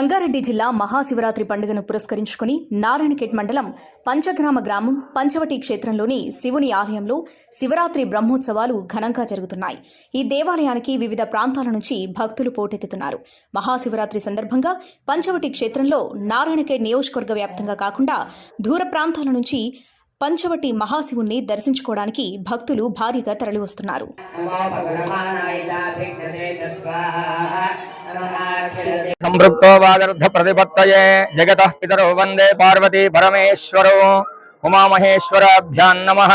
రంగారెడ్డి జిల్లా మహాశివరాత్రి పండుగను పురస్కరించుకుని నారాయణఖేడ్ మండలం పంచగ్రామ గ్రామం పంచవటి క్షేత్రంలోని శివుని ఆలయంలో శివరాత్రి బ్రహ్మోత్సవాలు ఘనంగా జరుగుతున్నాయి. ఈ దేవాలయానికి వివిధ ప్రాంతాల నుంచి భక్తులు పోటెత్తుతున్నారు. మహాశివరాత్రి సందర్భంగా పంచవటి క్షేత్రంలో నారాయణఖేడ్ నియోజకవర్గ వ్యాప్తంగా కాకుండా దూర ప్రాంతాల నుంచి పంచవటి మహాశివుణ్ణి దర్శించుకోవడానికి భక్తులు భారీగా తరలివస్తున్నారు. సంపృక్తో వాగర్ధ ప్రతిపత్తయే జగతః పితరో వందే పార్వతీ పరమేశ్వరో ఉమామహేశ్వరాభ్యాం నమః.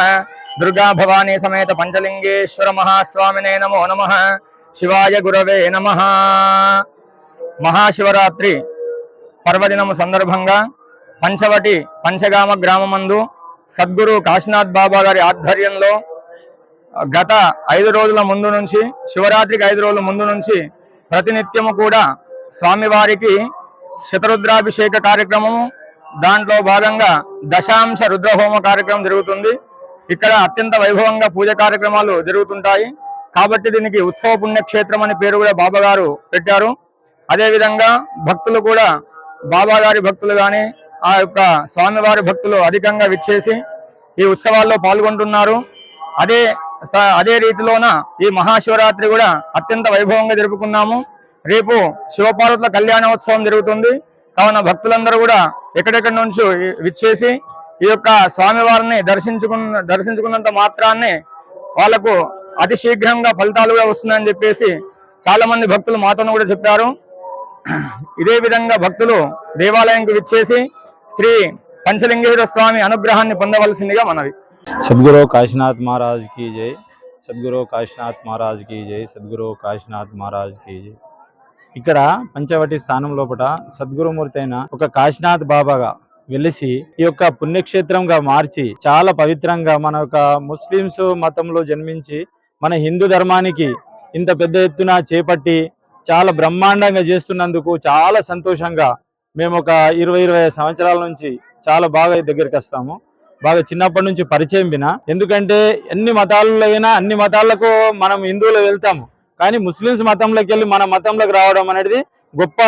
దుర్గా భవానీ సమేత పంచలింగేశ్వర మహాస్వామినే నమో నమః. శివాయ గురవే నమః. మహాశివరాత్రి పర్వదినము సందర్భంగా పంచవటి పంచగామ గ్రామమందు సద్గురు కాశీనాథ్ బాబా గారి ఆధ్వర్యంలో గత 5 రోజుల ముందు నుంచి శివరాత్రికి 5 రోజుల ముందు నుంచి ప్రతినిత్యము కూడా స్వామివారికి శతరుద్రాభిషేక కార్యక్రమము, దాంట్లో భాగంగా దశాంశ రుద్రహోమ కార్యక్రమం జరుగుతుంది. ఇక్కడ అత్యంత వైభవంగా పూజ కార్యక్రమాలు జరుగుతుంటాయి. కాబట్టి దీనికి ఉత్సవ పుణ్యక్షేత్రం అని పేరు కూడా బాబా గారు పెట్టారు. అదేవిధంగా భక్తులు కూడా బాబా గారి భక్తులు కానీ ఆ యొక్క స్వామివారి భక్తులు అధికంగా విచ్చేసి ఈ ఉత్సవాల్లో పాల్గొంటున్నారు. అదే రీతిలోన ఈ మహాశివరాత్రి కూడా అత్యంత వైభవంగా జరుపుకున్నాము. రేపు శివపార్వతుల కళ్యాణోత్సవం జరుగుతుంది. కావున భక్తులందరూ కూడా ఎక్కడెక్కడి నుంచి విచ్చేసి ఈ యొక్క స్వామివారిని దర్శించుకున్నంత మాత్రాన్ని వాళ్లకు అతి శీఘ్రంగా ఫలితాలు కూడా వస్తున్నాయని చెప్పేసి చాలా మంది భక్తులు మాతోను కూడా చెప్పారు. ఇదే విధంగా భక్తులు దేవాలయంకు విచ్చేసి శ్రీ పంచలింగేశ్వర స్వామి అనుగ్రహాన్ని పొందవలసిందిగా మనవి. సద్గురు కాశీనాథ్ మహారాజ్ की जय. సద్గురు కాశీనాథ్ మహారాజ్ की जय. సద్గురు కాశీనాథ్ మహారాజ్ की जय. ఇక్కడ పంచవటి స్థానం లోపల సద్గురుమూర్తి అయిన ఒక కాశీనాథ్ బాబాగా వెలిసి ఈ యొక్క పుణ్యక్షేత్రంగా మార్చి చాలా పవిత్రంగా మన యొక్క ముస్లిమ్స్ మతంలో జన్మించి మన హిందూ ధర్మానికి ఇంత పెద్ద ఎత్తున చేపట్టి చాలా బ్రహ్మాండంగా చేస్తున్నందుకు చాలా సంతోషంగా మేము ఒక 20-25 సంవత్సరాల నుంచి చాలా బాగా దగ్గరికి వస్తాము. బాగా చిన్నప్పటి నుంచి పరిచయం వినా, ఎందుకంటే ఎన్ని మతాలలో అయినా అన్ని మతాలకు మనం హిందువులు వెళ్తాము, కానీ ముస్లిమ్స్ మతంలోకి వెళ్ళి మన మతంలోకి రావడం అనేది గొప్ప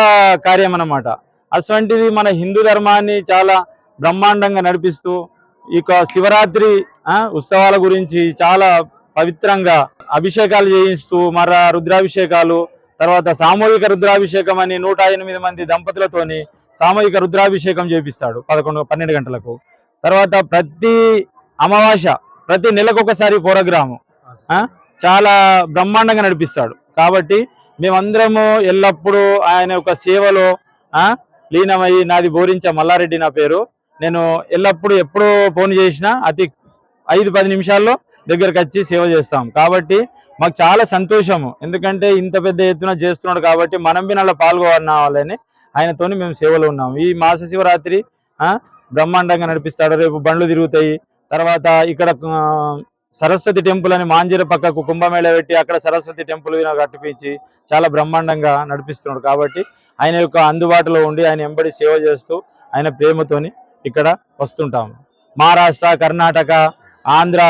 కార్యం అన్నమాట. అటువంటిది మన హిందూ ధర్మాన్ని చాలా బ్రహ్మాండంగా నడిపిస్తూ ఇక శివరాత్రి ఉత్సవాల గురించి చాలా పవిత్రంగా అభిషేకాలు చేయిస్తూ మర రుద్రాభిషేకాలు, తర్వాత సామూహిక రుద్రాభిషేకం అని 108 మంది దంపతులతోని సామూహిక రుద్రాభిషేకం చేపిస్తాడు 11-12 గంటలకు. తర్వాత ప్రతి అమావాస్య ప్రతి నెలకు ఒకసారి ప్రోగ్రాము చాలా బ్రహ్మాండంగా నడిపిస్తాడు. కాబట్టి మేమందరము ఎల్లప్పుడూ ఆయన యొక్క సేవలో లీనమై, నాది బోరించ మల్లారెడ్డి నా పేరు, నేను ఎల్లప్పుడూ ఎప్పుడు ఫోన్ చేసినా అతి 5-10 నిమిషాల్లో దగ్గరకు వచ్చి సేవ చేస్తాం. కాబట్టి మాకు చాలా సంతోషము, ఎందుకంటే ఇంత పెద్ద ఎత్తున చేస్తున్నాడు కాబట్టి మనం బిన్నలా పాల్గొనాలని ఆయనతోని మేము సేవలో ఉన్నాము. ఈ మాస శివరాత్రి బ్రహ్మాండంగా నడిపిస్తాడు. రేపు బండ్లు తిరుగుతాయి. తర్వాత ఇక్కడ సరస్వతి టెంపుల్ అని మాంజీర పక్కకు కుంభమేళ పెట్టి అక్కడ సరస్వతి టెంపుల్ కట్టిపించి చాలా బ్రహ్మాండంగా నడిపిస్తున్నాడు. కాబట్టి ఆయన యొక్క అందుబాటులో ఉండి ఆయన ఎంబడి సేవ చేస్తూ ఆయన ప్రేమతోని ఇక్కడ వస్తుంటాము. మహారాష్ట్ర, కర్ణాటక, ఆంధ్ర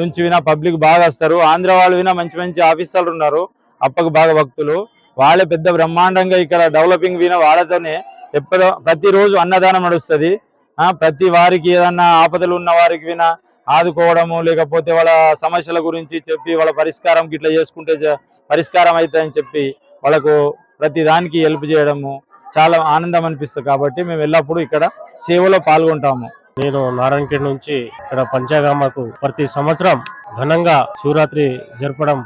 నుంచి వినా పబ్లిక్ బాగా వస్తారు. ఆంధ్ర వాళ్ళు వినా మంచి మంచి ఆఫీసర్లు ఉన్నారు, అప్పకు బాగా భక్తులు, వాళ్ళే పెద్ద బ్రహ్మాండంగా ఇక్కడ డెవలపింగ్ వినా వాళ్ళతోనే ఎప్పుడో ప్రతిరోజు అన్నదానం నడుస్తుంది. ప్రతి వారికి ఏదన్నా ఆపదలు ఉన్న వారికి వినా ఆదుకోవడము, లేకపోతే వాళ్ళ సమస్యల గురించి చెప్పి వాళ్ళ పరిష్కారం ఇట్లా చేసుకుంటే పరిష్కారం అవుతాయని చెప్పి వాళ్ళకు ప్రతి దానికి హెల్ప్ చేయడము చాలా ఆనందం అనిపిస్తుంది. కాబట్టి మేము ఎల్లప్పుడూ ఇక్కడ సేవలో పాల్గొంటాము. నేను నారాయణఖేడ్ నుంచి ఇక్కడ పంచగామకు ప్రతి సంవత్సరం ఘనంగా శివరాత్రి జరపడం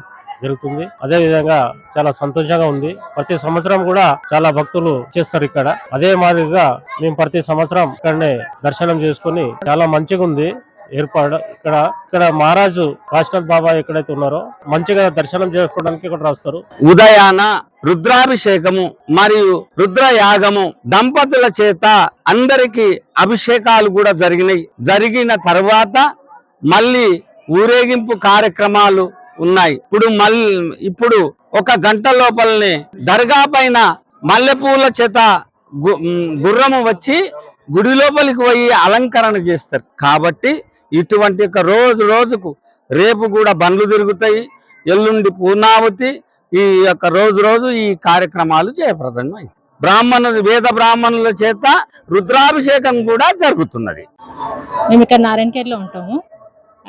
జరుగుతుంది. అదే విధంగా చాలా సంతోషంగా ఉంది. ప్రతి సంవత్సరం కూడా చాలా భక్తులు చేస్తారు ఇక్కడ. అదే మాదిరిగా మేము ప్రతి సంవత్సరం ఇక్కడనే దర్శనం చేసుకుని చాలా మంచిగా ఉంది ఏర్పాటు. ఇక్కడ మహారాజు కాశీనాథ్ బాబా ఎక్కడైతే ఉన్నారో మంచిగా దర్శనం చేసుకోవడానికి ఇక్కడ వస్తారు. ఉదయాన రుద్రాభిషేకము మరియు రుద్రయాగము దంపతుల చేత అందరికి అభిషేకాలు కూడా జరిగిన తర్వాత మళ్ళీ ఊరేగింపు కార్యక్రమాలు ఉన్నాయి. ఇప్పుడు 1 గంట లోపలనే దర్గా పైన మల్లెపూల చేత గుర్రము వచ్చి గుడి లోపలికి పోయి అలంకరణ చేస్తారు. కాబట్టి ఇటువంటి రోజుకు రేపు కూడా బండ్లు తిరుగుతాయి, ఎల్లుండి పూర్ణావతి, ఈ యొక్క రోజు ఈ కార్యక్రమాలు జయప్రదంగా వేద బ్రాహ్మణుల చేత రుద్రాభిషేకం కూడా జరుగుతున్నది. మేము ఇక్కడ నారాయణఖేడ్లో ఉంటాము.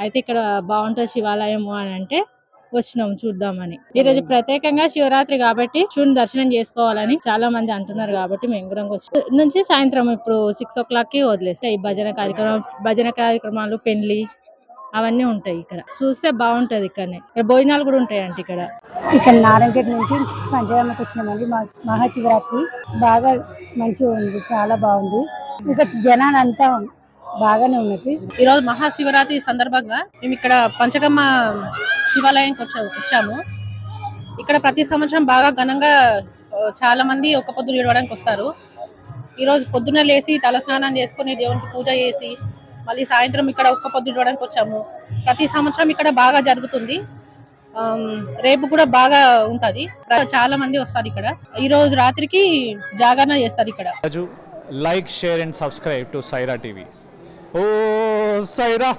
అయితే ఇక్కడ బాగుంటుంది శివాలయము అని అంటే వచ్చినాము చూద్దామని. ఈరోజు ప్రత్యేకంగా శివరాత్రి కాబట్టి శివుని దర్శనం చేసుకోవాలని చాలా మంది అంటున్నారు కాబట్టి మేము కూడా వచ్చి నుంచి సాయంత్రం ఇప్పుడు 6 o'clock కి వదిలేస్తాయి. ఈ భజన కార్యక్రమాలు, పెళ్లి అవన్నీ ఉంటాయి. ఇక్కడ చూస్తే బాగుంటది. ఇక్కడ భోజనాలు కూడా ఉంటాయండి. ఇక్కడ నారాయణఖేడ్ నుంచి పంచగామకు వచ్చినామండి. మహాశివరాత్రి బాగా మంచిగా ఉంది, చాలా బాగుంది. ఇక్కడ జనాలు అంతా బాగానే ఉన్నది. ఈరోజు మహాశివరాత్రి సందర్భంగా మేము ఇక్కడ పంచగమ్మ శివాలయానికి వచ్చాము. ఇక్కడ ప్రతి సంవత్సరం బాగా ఘనంగా చాలా మంది ఒక్క పొద్దులు విడవడానికి వస్తారు. ఈరోజు పొద్దున్న లేచి తలస్నానం చేసుకుని దేవునికి పూజ చేసి మళ్ళీ సాయంత్రం ఇక్కడ ఒక్క పొద్దు విడవడానికి వచ్చాము. ప్రతి సంవత్సరం ఇక్కడ బాగా జరుగుతుంది. రేపు కూడా బాగా ఉంటది. చాలా మంది వస్తారు. ఇక్కడ ఈ రోజు రాత్రికి జాగరణ చేస్తారు. ఇక్కడ like, share and subscribe to Saira TV. Oh, Saira!